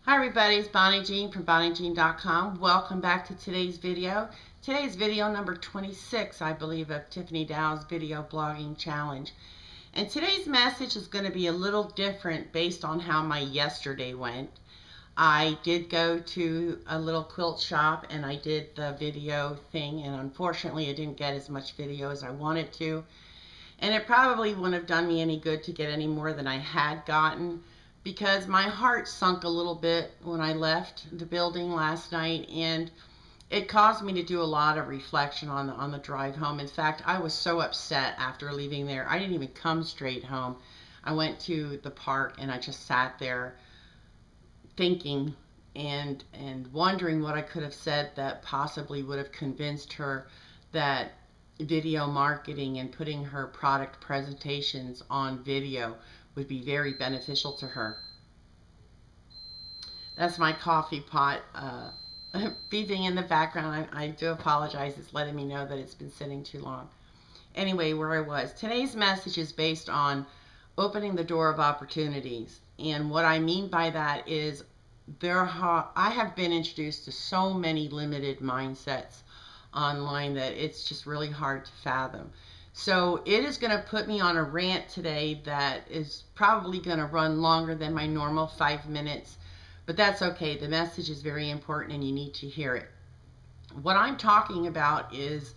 Hi everybody, it's Bonnie Gean from BonnieGean.com. Welcome back to today's video. Today's video number 26, I believe, of Tiffany Dow's video blogging challenge. And today's message is going to be a little different based on how my yesterday went. I did go to a little quilt shop and I did the video thing, and unfortunately I didn't get as much video as I wanted to. And it probably wouldn't have done me any good to get any more than I had gotten, because my heart sunk a little bit when I left the building last night, and it caused me to do a lot of reflection on the drive home. In fact, I was so upset after leaving there. I didn't even come straight home. I went to the park and I just sat there thinking and wondering what I could have said that possibly would have convinced her that video marketing and putting her product presentations on video would be very beneficial to her. That's my coffee pot beeping in the background. I do apologize. It's letting me know that it's been sitting too long. Anyway, where I was. Today's message is based on opening the door of opportunities. And what I mean by that is I have been introduced to so many limited mindsets online that it's just really hard to fathom. So it is going to put me on a rant today that is probably going to run longer than my normal 5 minutes, but that's okay. The message is very important and you need to hear it. What I'm talking about is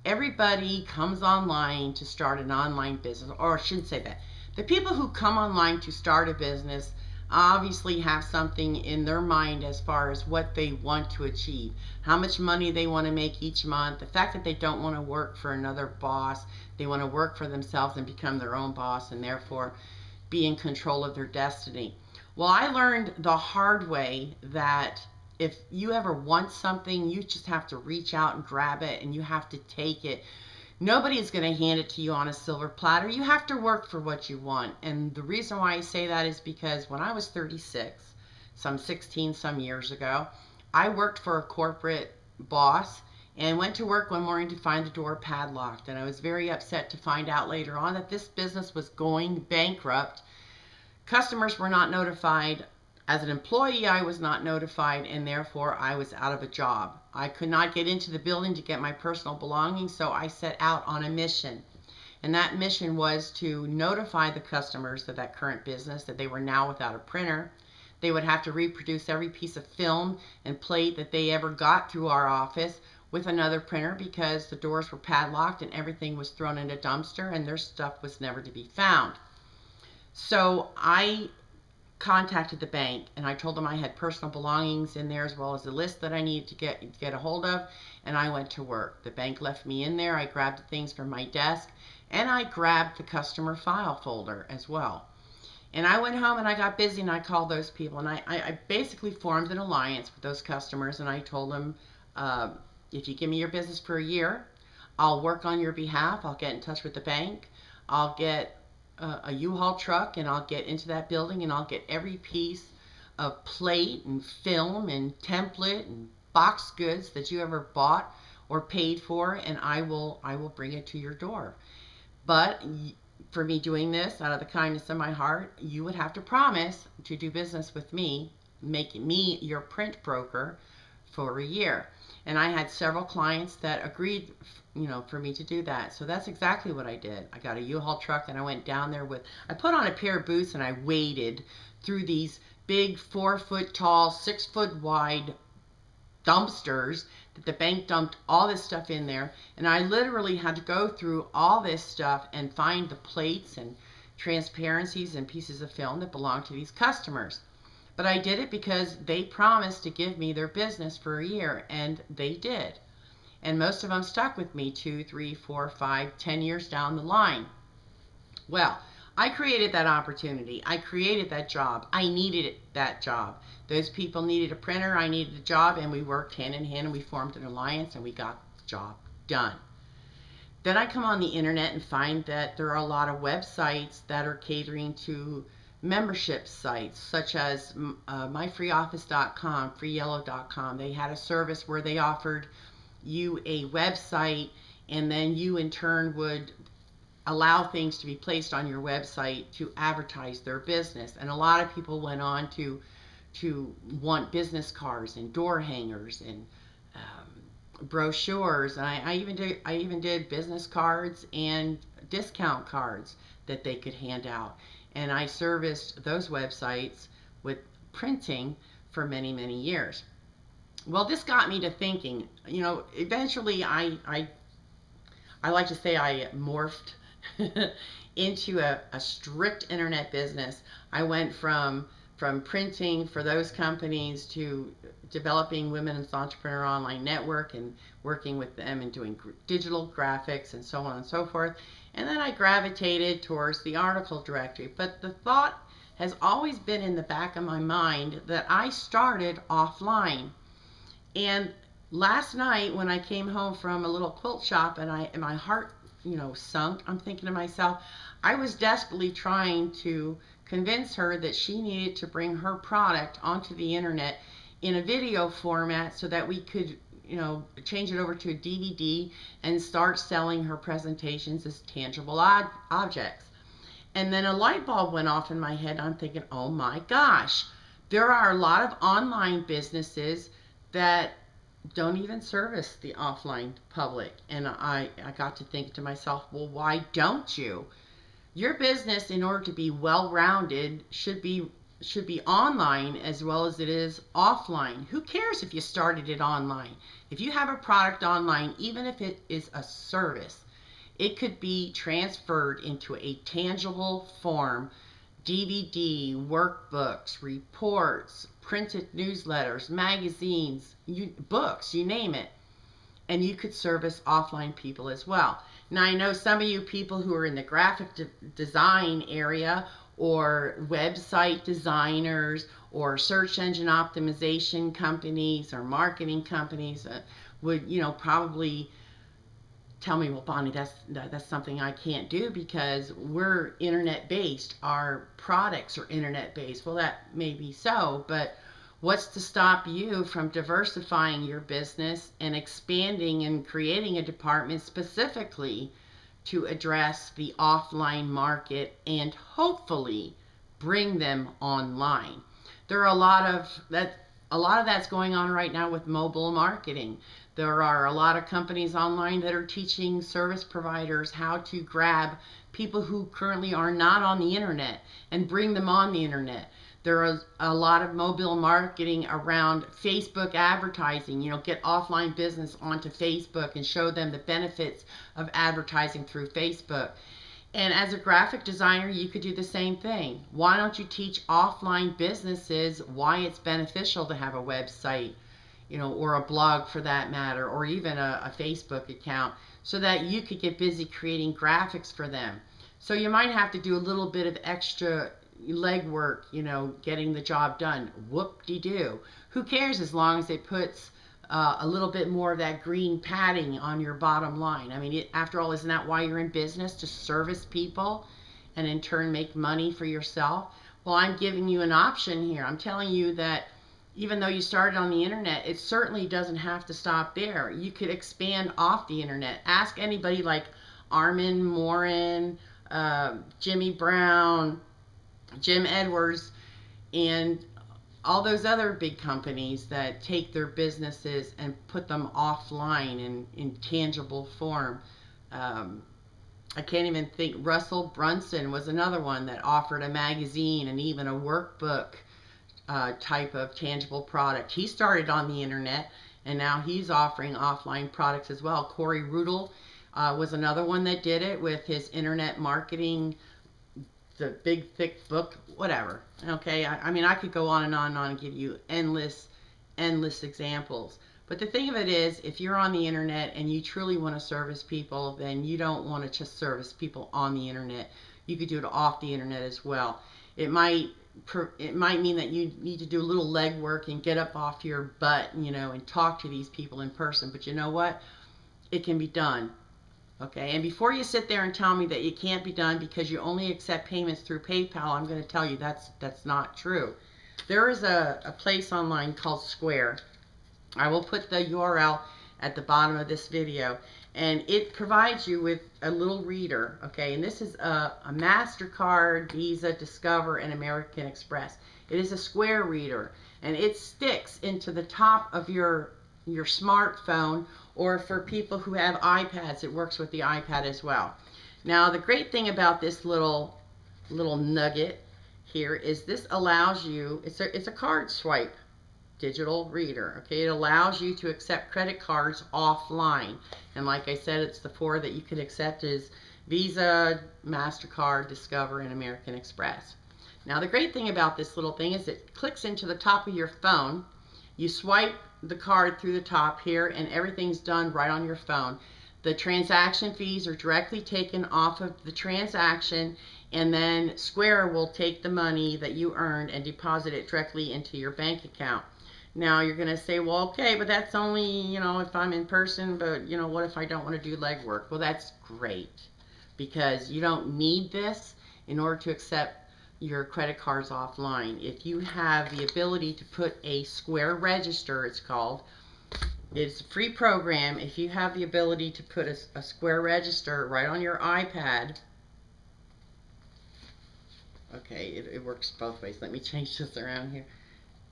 everybody comes online to start an online business, or I shouldn't say that. The people who come online to start a business obviously have something in their mind as far as what they want to achieve, how much money they want to make each month, the fact that they don't want to work for another boss, they want to work for themselves and become their own boss and therefore be in control of their destiny. Well, I learned the hard way that if you ever want something, you just have to reach out and grab it, and you have to take it. Nobody is going to hand it to you on a silver platter. You have to work for what you want. And the reason why I say that is because when I was 36, some 16 some years ago, I worked for a corporate boss and went to work one morning to find the door padlocked. And I was very upset to find out later on that this business was going bankrupt. Customers were not notified. As an employee, I was not notified, and therefore I was out of a job. I could not get into the building to get my personal belongings, so I set out on a mission. And that mission was to notify the customers of that current business that they were now without a printer. They would have to reproduce every piece of film and plate that they ever got through our office with another printer, because the doors were padlocked and everything was thrown in a dumpster and their stuff was never to be found. So I contacted the bank and I told them I had personal belongings in there as well as the list that I needed to get a hold of, and I went to work. The bank left me in there. I grabbed the things from my desk and I grabbed the customer file folder as well. And I went home and I got busy and I called those people, and I basically formed an alliance with those customers, and I told them, if you give me your business for a year, I'll work on your behalf. I'll get in touch with the bank. I'll get a U-Haul truck and I'll get into that building and I'll get every piece of plate and film and template and box goods that you ever bought or paid for, and I will bring it to your door. But for me doing this out of the kindness of my heart, you would have to promise to do business with me, make me your print broker for a year. And I had several clients that agreed, for me to do that. So that's exactly what I did. I got a U-Haul truck and I went down there I put on a pair of boots and I waded through these big 4-foot tall, 6-foot wide dumpsters that the bank dumped all this stuff in there. And I literally had to go through all this stuff and find the plates and transparencies and pieces of film that belonged to these customers. But I did it because they promised to give me their business for a year, and they did. And most of them stuck with me 2, 3, 4, 5, 10 years down the line. Well, I created that opportunity. I created that job. I needed that job. Those people needed a printer. I needed a job, and we worked hand in hand and we formed an alliance and we got the job done. Then I come on the internet and find that there are a lot of websites that are catering to membership sites, such as myfreeoffice.com, freeyellow.com. They had a service where they offered you a website, and then you in turn would allow things to be placed on your website to advertise their business. And a lot of people went on to want business cards and door hangers and brochures. And I even did business cards and discount cards that they could hand out. And I serviced those websites with printing for many, many years. Well, this got me to thinking, eventually I like to say I morphed into a strict internet business. I went from printing for those companies to developing Women's Entrepreneur Online Network and working with them and doing digital graphics and so on and so forth. And then I gravitated towards the article directory. But the thought has always been in the back of my mind that I started offline. And last night when I came home from a little quilt shop and my heart, sunk, I'm thinking to myself, I was desperately trying to convince her that she needed to bring her product onto the internet in a video format so that we could, change it over to a DVD and start selling her presentations as tangible objects. And then a light bulb went off in my head. I'm thinking, oh my gosh, there are a lot of online businesses that don't even service the offline public. And I got to think to myself, well, why don't you? Your business, in order to be well-rounded, should be online as well as it is offline. Who cares if you started it online? If you have a product online, even if it is a service, it could be transferred into a tangible form. DVD, workbooks, reports, printed newsletters, magazines, books, you name it. And you could service offline people as well. Now, I know some of you people who are in the graphic design area or website designers or search engine optimization companies or marketing companies would, probably tell me, well, Bonnie, that's something I can't do because we're internet based. Our products are internet based. Well, that may be so, but what's to stop you from diversifying your business and expanding and creating a department specifically to address the offline market and hopefully bring them online? There are a lot of that's going on right now with mobile marketing. There are a lot of companies online that are teaching service providers how to grab people who currently are not on the internet and bring them on the internet. There is a lot of mobile marketing around Facebook advertising. Get offline business onto Facebook and show them the benefits of advertising through Facebook. And as a graphic designer, you could do the same thing. Why don't you teach offline businesses why it's beneficial to have a website, or a blog for that matter, or even a Facebook account, so that you could get busy creating graphics for them. So you might have to do a little bit of extra legwork, getting the job done. Whoop-de-doo. Who cares as long as it puts a little bit more of that green padding on your bottom line? I mean, after all, isn't that why you're in business? To service people and in turn make money for yourself? Well, I'm giving you an option here. I'm telling you that even though you started on the internet, it certainly doesn't have to stop there. You could expand off the internet. Ask anybody like Armin Morin, Jimmy Brown, Jim Edwards, and all those other big companies that take their businesses and put them offline in tangible form. I can't even think. Russell Brunson was another one that offered a magazine and even a workbook type of tangible product. He started on the internet and now he's offering offline products as well. Corey Rudel was another one that did it with his internet marketing, the big thick book, whatever. Okay, I mean, I could go on and on and on and give you endless examples. But the thing of it is, if you're on the internet and you truly want to service people, then you don't want to just service people on the internet. You could do it off the internet as well. It might mean that you need to do a little legwork and get up off your butt, and talk to these people in person. But you know what? It can be done. Okay, and before you sit there and tell me that it can't be done because you only accept payments through PayPal, I'm going to tell you that's not true. There is a place online called Square. I will put the URL at the bottom of this video. and it provides you with a little reader, okay? And this is a MasterCard, Visa, Discover, and American Express. It is a square reader, and it sticks into the top of your smartphone, or for people who have iPads, it works with the iPad as well. Now, the great thing about this little nugget here is this allows you, it's a card swipe digital reader, okay? It allows you to accept credit cards offline. And like I said, it's the 4 that you can accept is Visa, MasterCard, Discover, and American Express. Now, the great thing about this little thing is it clicks into the top of your phone. You swipe the card through the top here, and everything's done right on your phone. The transaction fees are directly taken off of the transaction, and then Square will take the money that you earned and deposit it directly into your bank account. Now, you're going to say, well, okay, but that's only, you know, if I'm in person, but, you know, what if I don't want to do legwork? Well, that's great, because you don't need this in order to accept your credit cards offline. If you have the ability to put a Square register, it's called, it's a free program. If you have the ability to put a Square register right on your iPad, okay, it works both ways. Let me change this around here.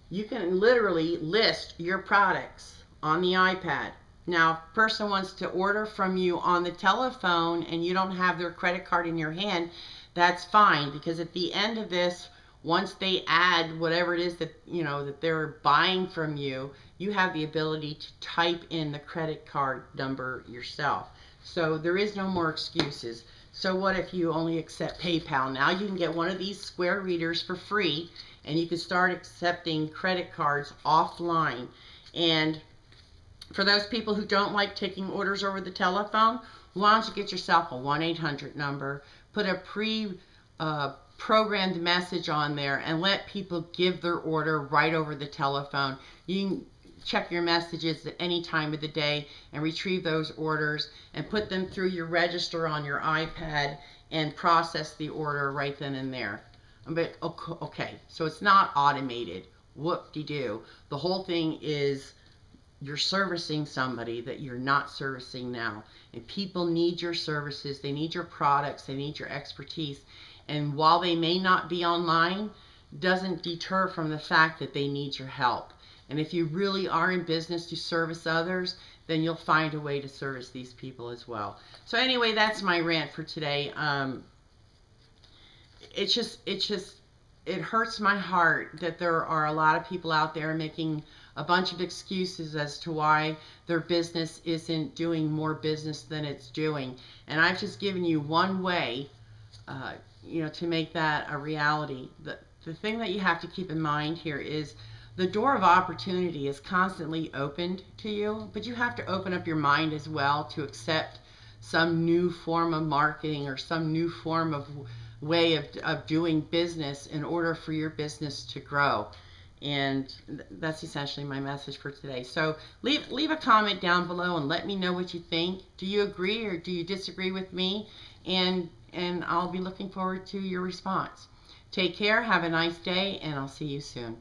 You can literally list your products on the iPad. Now, if a person wants to order from you on the telephone and you don't have their credit card in your hand, that's fine, because at the end of this, once they add whatever it is that, you know, that they're buying from you, you have the ability to type in the credit card number yourself. So there is no more excuses. So what if you only accept PayPal? Now you can get one of these Square readers for free, and you can start accepting credit cards offline. And for those people who don't like taking orders over the telephone, why don't you get yourself a 1-800 number, put a programmed message on there, and let people give their order right over the telephone. You can check your messages at any time of the day and retrieve those orders and put them through your register on your iPad and process the order right then and there. But okay, so it's not automated. Whoop-de-doo. The whole thing is you're servicing somebody that you're not servicing now. And people need your services, they need your products, they need your expertise. And while they may not be online, doesn't deter from the fact that they need your help. And if you really are in business to service others, then you'll find a way to service these people as well. So anyway, that's my rant for today. It hurts my heart that there are a lot of people out there making a bunch of excuses as to why their business isn't doing more business than it's doing. And I've just given you one way, you know, to make that a reality. The thing that you have to keep in mind here is the door of opportunity is constantly opened to you, but you have to open up your mind as well to accept some new form of marketing or some new form of way of doing business in order for your business to grow. And that's essentially my message for today. So leave a comment down below and let me know what you think. Do you agree or do you disagree with me? And I'll be looking forward to your response. Take care, have a nice day, and I'll see you soon.